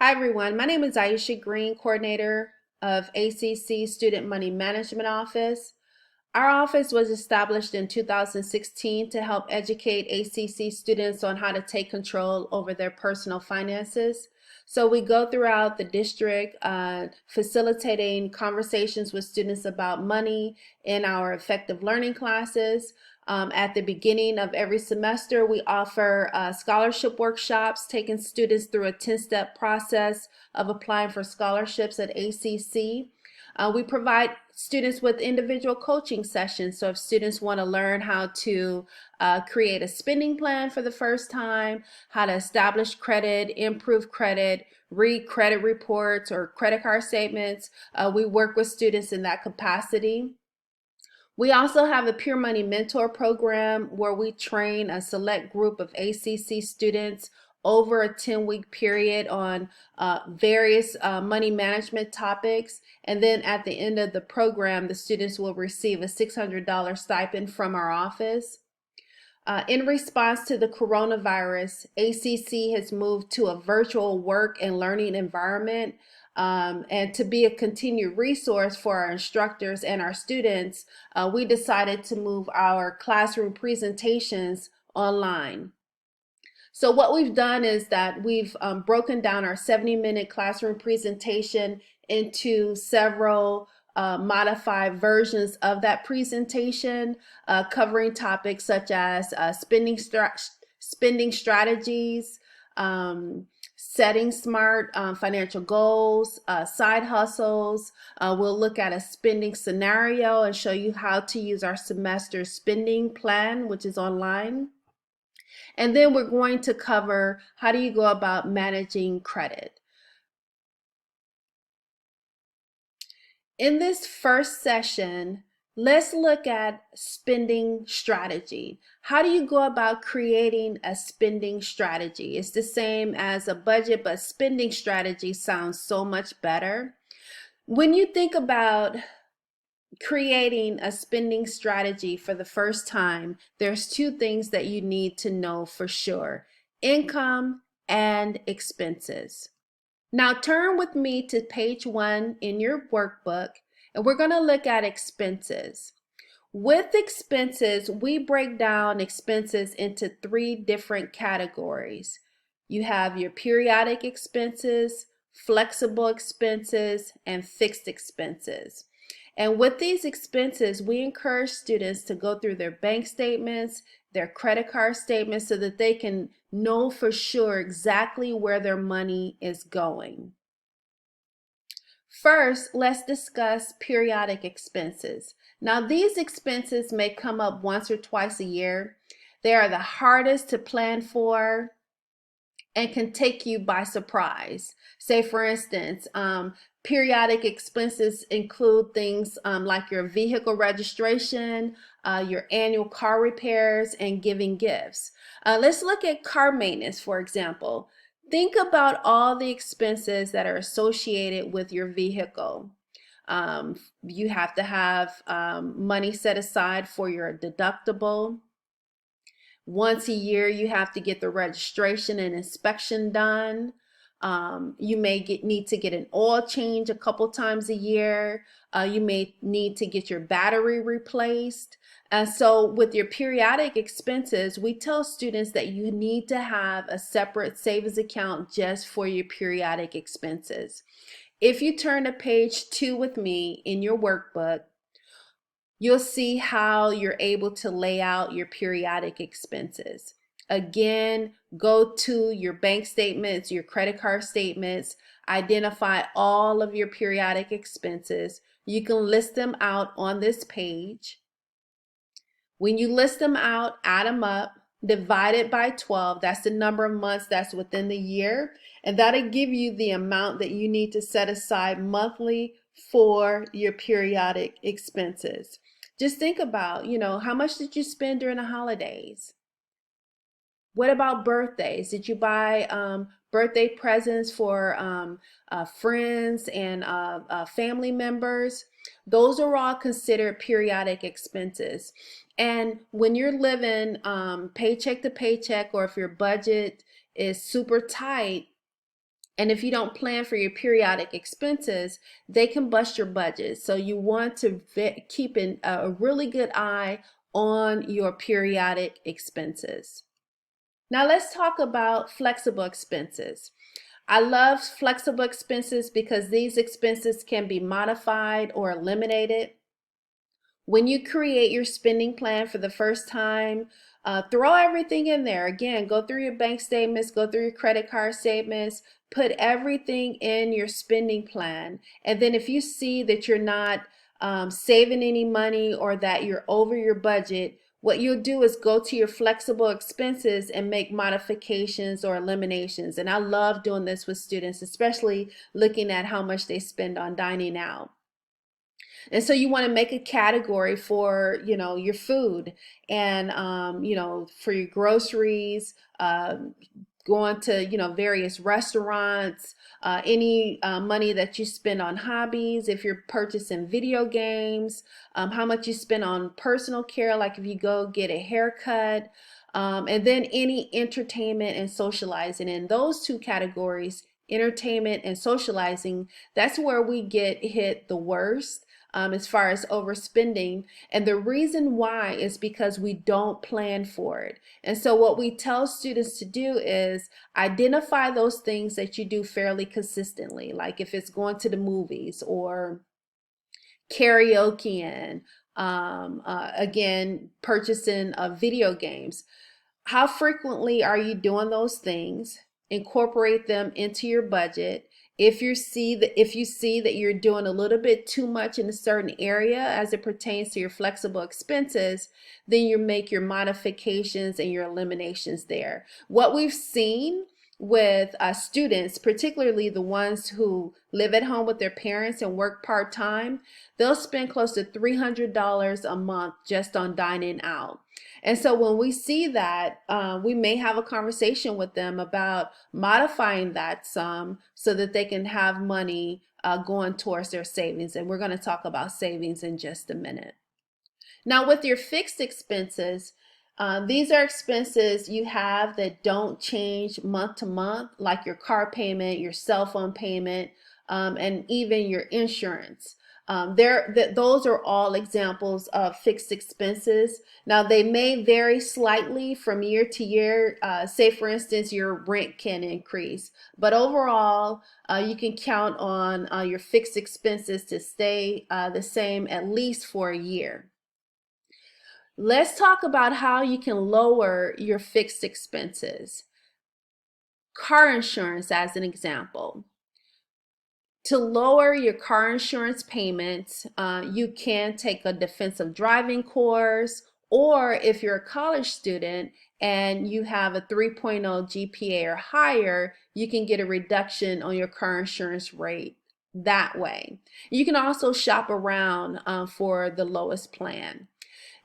Hi everyone, my name is Aisha Green, coordinator of ACC Student Money Management Office. Our office was established in 2016 to help educate ACC students on how to take control over their personal finances. So we go throughout the district facilitating conversations with students about money in our effective learning classes. At the beginning of every semester, we offer scholarship workshops, taking students through a 10-step process of applying for scholarships at ACC. We provide students with individual coaching sessions. So if students want to learn how to create a spending plan for the first time, how to establish credit, improve credit, read credit reports or credit card statements, we work with students in that capacity. We also have a Pure Money Mentor program where we train a select group of ACC students over a 10-week period on various money management topics. And then at the end of the program, the students will receive a $600 stipend from our office. In response to the coronavirus, ACC has moved to a virtual work and learning environment. And to be a continued resource for our instructors and our students, we decided to move our classroom presentations online. So what we've done is that we've broken down our 70-minute classroom presentation into several modified versions of that presentation, covering topics such as spending strategies, setting smart financial goals, side hustles. We'll look at a spending scenario and show you how to use our semester spending plan, which is online. And then we're going to cover how do you go about managing credit. In this first session, let's look at spending strategy. How do you go about creating a spending strategy? It's the same as a budget, but spending strategy sounds so much better. When you think about creating a spending strategy for the first time, there's two things that you need to know for sure: income and expenses. Now turn with me to page 1 in your workbook, and we're going to look at expenses. With expenses, we break down expenses into 3 different categories. You have your periodic expenses, flexible expenses, and fixed expenses. And with these expenses, we encourage students to go through their bank statements, their credit card statements, so that they can know for sure exactly where their money is going. First, let's discuss periodic expenses. Now, these expenses may come up once or twice a year. They are the hardest to plan for and can take you by surprise. Say, for instance, periodic expenses include things like your vehicle registration, your annual car repairs, and giving gifts. Let's look at car maintenance, for example. Think about all the expenses that are associated with your vehicle. You have to have money set aside for your deductible. Once a year, you have to get the registration and inspection done. You may need to get an oil change a couple times a year. You may need to get your battery replaced. And so with your periodic expenses, we tell students that you need to have a separate savings account just for your periodic expenses. If you turn to page 2 with me in your workbook, you'll see how you're able to lay out your periodic expenses. Again, go to your bank statements, your credit card statements, identify all of your periodic expenses. You can list them out on this page. When you list them out, add them up, divide it by 12. That's the number of months that's within the year. And that'll give you the amount that you need to set aside monthly for your periodic expenses. Just think about, how much did you spend during the holidays? What about birthdays? Did you buy birthday presents for friends and family members? Those are all considered periodic expenses. And when you're living paycheck to paycheck, or if your budget is super tight, And if you don't plan for your periodic expenses, they can bust your budget. So you want to keep a really good eye on your periodic expenses. Now let's talk about flexible expenses. I love flexible expenses because these expenses can be modified or eliminated. When you create your spending plan for the first time, throw everything in there. Again, go through your bank statements, go through your credit card statements, put everything in your spending plan. And then if you see that you're not saving any money or that you're over your budget, what you'll do is go to your flexible expenses and make modifications or eliminations. And I love doing this with students, especially looking at how much they spend on dining out. And so you want to make a category for, your food and, for your groceries, going to, various restaurants, any money that you spend on hobbies, if you're purchasing video games, how much you spend on personal care, like if you go get a haircut, and then any entertainment and socializing. In those two categories, entertainment and socializing, that's where we get hit the worst. As far as overspending. And the reason why is because we don't plan for it. And so what we tell students to do is identify those things that you do fairly consistently, like if it's going to the movies or karaoke and again, purchasing of video games. How frequently are you doing those things? Incorporate them into your budget. If you see that you're doing a little bit too much in a certain area as it pertains to your flexible expenses, then you make your modifications and your eliminations there. What we've seen with students, particularly the ones who live at home with their parents and work part-time, they'll spend close to $300 a month just on dining out. And so when we see that, we may have a conversation with them about modifying that sum so that they can have money going towards their savings. And we're going to talk about savings in just a minute. Now, with your fixed expenses, these are expenses you have that don't change month to month, like your car payment, your cell phone payment, and even your insurance. Those are all examples of fixed expenses. Now, they may vary slightly from year to year. Say, for instance, your rent can increase. But overall, you can count on your fixed expenses to stay the same at least for a year. Let's talk about how you can lower your fixed expenses. Car insurance as an example. To lower your car insurance payments, you can take a defensive driving course, or if you're a college student and you have a 3.0 GPA or higher, you can get a reduction on your car insurance rate that way. You can also shop around for the lowest plan.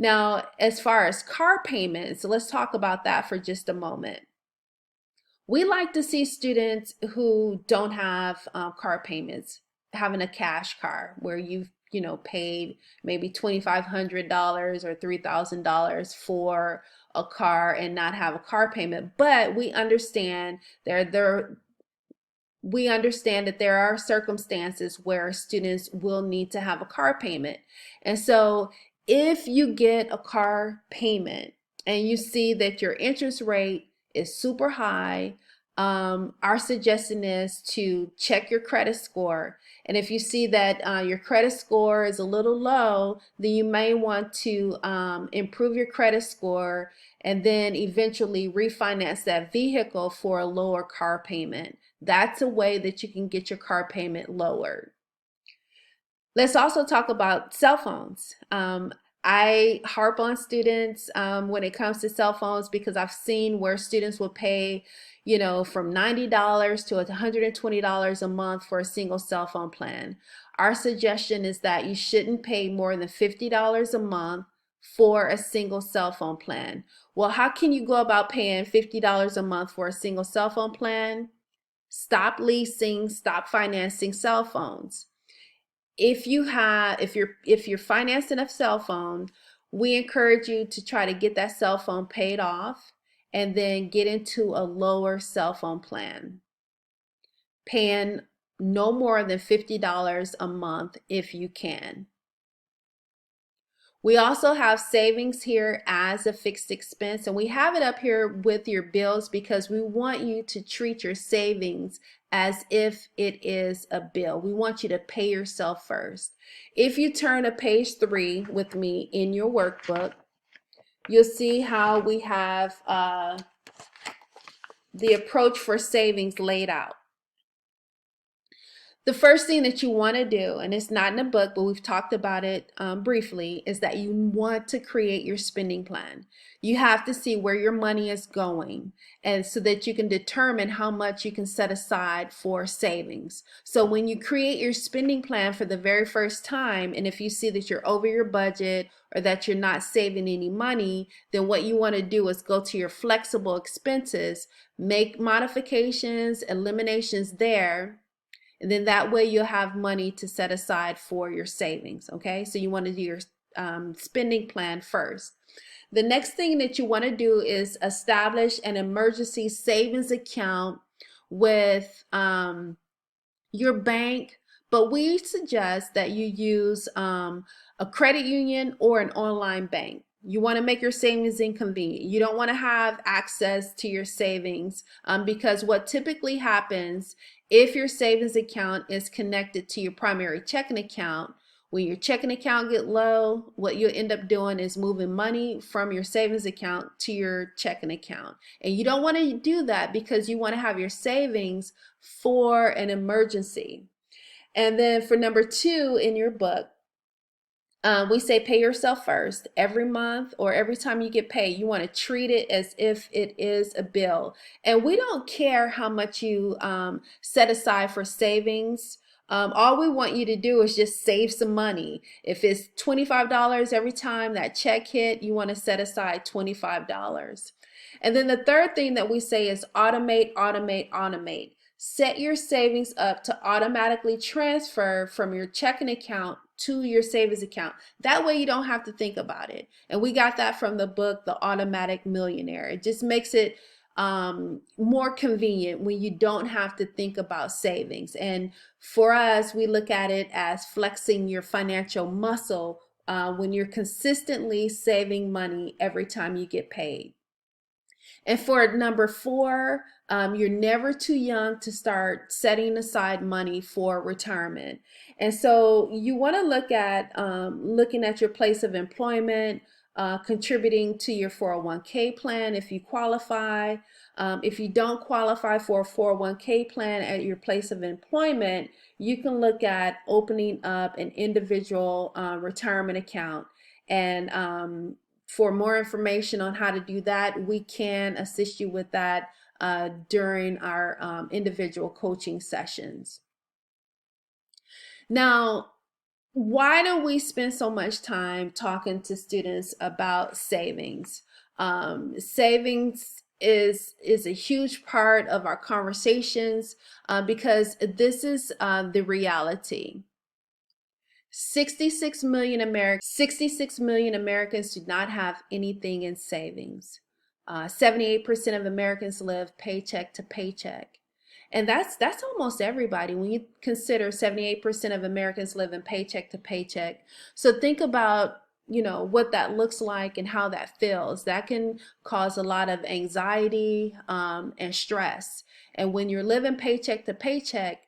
Now, as far as car payments, let's talk about that for just a moment. We like to see students who don't have car payments having a cash car where you've paid maybe $2,500 or $3,000 for a car and not have a car payment. But we understand that there are circumstances where students will need to have a car payment. And so if you get a car payment and you see that your interest rate is super high, our suggestion is to check your credit score. And if you see that your credit score is a little low, then you may want to improve your credit score and then eventually refinance that vehicle for a lower car payment. That's a way that you can get your car payment lowered. Let's also talk about cell phones. I harp on students when it comes to cell phones because I've seen where students will pay, from $90 to $120 a month for a single cell phone plan. Our suggestion is that you shouldn't pay more than $50 a month for a single cell phone plan. Well, how can you go about paying $50 a month for a single cell phone plan? Stop leasing, stop financing cell phones. If you're financing a cell phone, we encourage you to try to get that cell phone paid off and then get into a lower cell phone plan. paying no more than $50 a month if you can. We also have savings here as a fixed expense, and we have it up here with your bills because we want you to treat your savings as if it is a bill. We want you to pay yourself first. If you turn to page 3 with me in your workbook, you'll see how we have the approach for savings laid out. The first thing that you want to do, and it's not in the book, but we've talked about it briefly, is that you want to create your spending plan. You have to see where your money is going, and so that you can determine how much you can set aside for savings. So when you create your spending plan for the very first time, and if you see that you're over your budget or that you're not saving any money, then what you want to do is go to your flexible expenses, make modifications, eliminations there. And then that way you'll have money to set aside for your savings, okay? So you want to do your spending plan first. The next thing that you want to do is establish an emergency savings account with your bank, but we suggest that you use a credit union or an online bank. You want to make your savings inconvenient. You don't want to have access to your savings because what typically happens if your savings account is connected to your primary checking account, when your checking account get low, what you'll end up doing is moving money from your savings account to your checking account. And you don't want to do that because you want to have your savings for an emergency. And then for number 2 in your book, we say pay yourself first. Every month or every time you get paid, you want to treat it as if it is a bill. And we don't care how much you set aside for savings. All we want you to do is just save some money. If it's $25 every time that check hit, you want to set aside $25. And then the third thing that we say is automate, automate, automate. Set your savings up to automatically transfer from your checking account to your savings account. That way you don't have to think about it. And we got that from the book, The Automatic Millionaire. It just makes it more convenient when you don't have to think about savings. And for us, we look at it as flexing your financial muscle when you're consistently saving money every time you get paid. And for number 4, you're never too young to start setting aside money for retirement. And so you want to look at looking at your place of employment, contributing to your 401k plan if you qualify. If you don't qualify for a 401k plan at your place of employment, you can look at opening up an individual retirement account. And for more information on how to do that, we can assist you with that during our individual coaching sessions. Now, why do we spend so much time talking to students about savings? Savings is a huge part of our conversations because this is the reality. 66 million Americans do not have anything in savings. 78% of Americans live paycheck to paycheck. And that's almost everybody when you consider 78% of Americans live in paycheck to paycheck. So think about, what that looks like and how that feels. That can cause a lot of anxiety and stress. And when you're living paycheck to paycheck,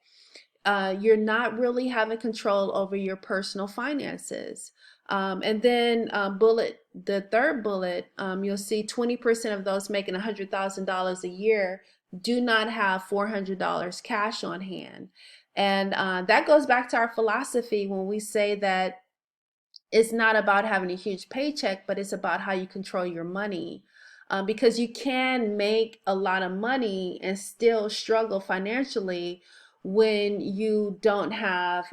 you're not really having control over your personal finances. And then the third bullet, you'll see 20% of those making $100,000 a year do not have $400 cash on hand. And that goes back to our philosophy when we say that it's not about having a huge paycheck, but it's about how you control your money. Because you can make a lot of money and still struggle financially when you don't have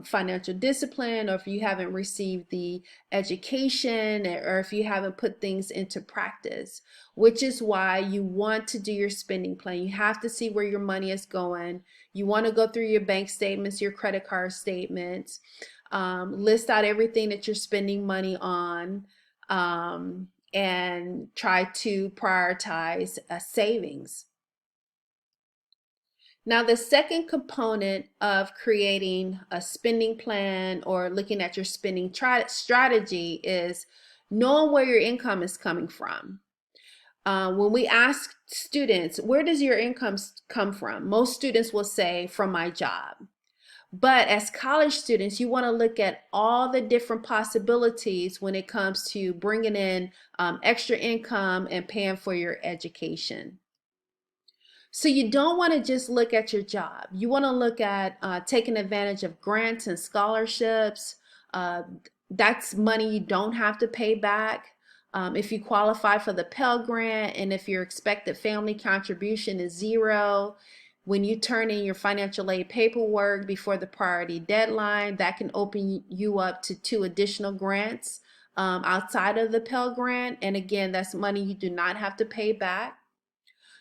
financial discipline, or if you haven't received the education, or if you haven't put things into practice, which is why you want to do your spending plan. You have to see where your money is going. You want to go through your bank statements, your credit card statements, list out everything that you're spending money on, and try to prioritize savings. Now, the second component of creating a spending plan or looking at your spending strategy is knowing where your income is coming from. When we ask students, where does your income come from? Most students will say, from my job. But as college students, you want to look at all the different possibilities when it comes to bringing in extra income and paying for your education. So you don't want to just look at your job. You want to look at taking advantage of grants and scholarships. Uh, that's money you don't have to pay back. If you qualify for the Pell Grant and if your expected family contribution is 0, when you turn in your financial aid paperwork before the priority deadline, that can open you up to 2 additional grants outside of the Pell Grant. And again, that's money you do not have to pay back.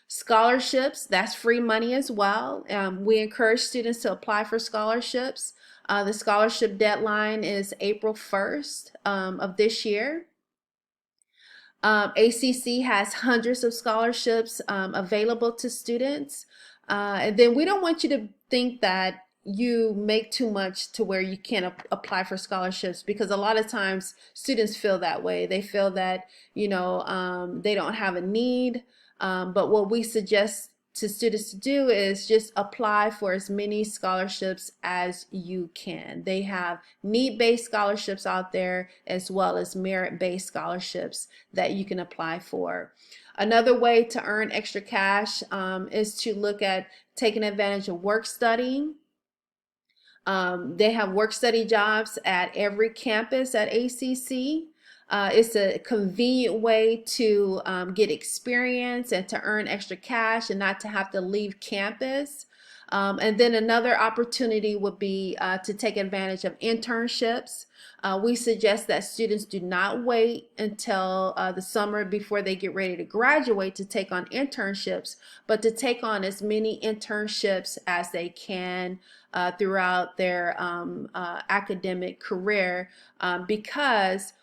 Scholarships, that's free money as well. We encourage students to apply for scholarships. The scholarship deadline is April 1st of this year. ACC has hundreds of scholarships available to students. And then we don't want you to think that you make too much to where you can't apply for scholarships, because a lot of times students feel that way. They feel that, they don't have a need. But what we suggest to students to do is just apply for as many scholarships as you can. They have need-based scholarships out there as well as merit-based scholarships that you can apply for. Another way to earn extra cash is to look at taking advantage of work studying. They have work study jobs at every campus at ACC. It's a convenient way to get experience and to earn extra cash and not to have to leave campus. And then another opportunity would be to take advantage of internships. We suggest that students do not wait until the summer before they get ready to graduate to take on internships, but to take on as many internships as they can throughout their academic career, because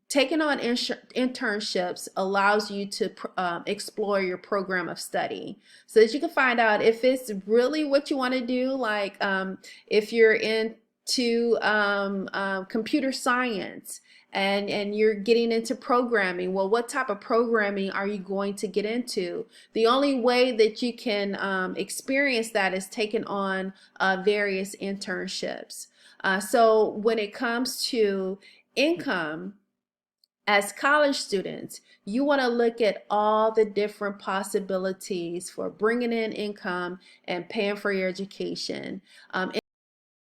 taking on internships allows you to explore your program of study so that you can find out if it's really what you want to do. Like if you're into computer science and you're getting into programming, well, what type of programming are you going to get into? The only way that you can experience that is taking on various internships. So when it comes to income, as college students, you want to look at all the different possibilities for bringing in income and paying for your education.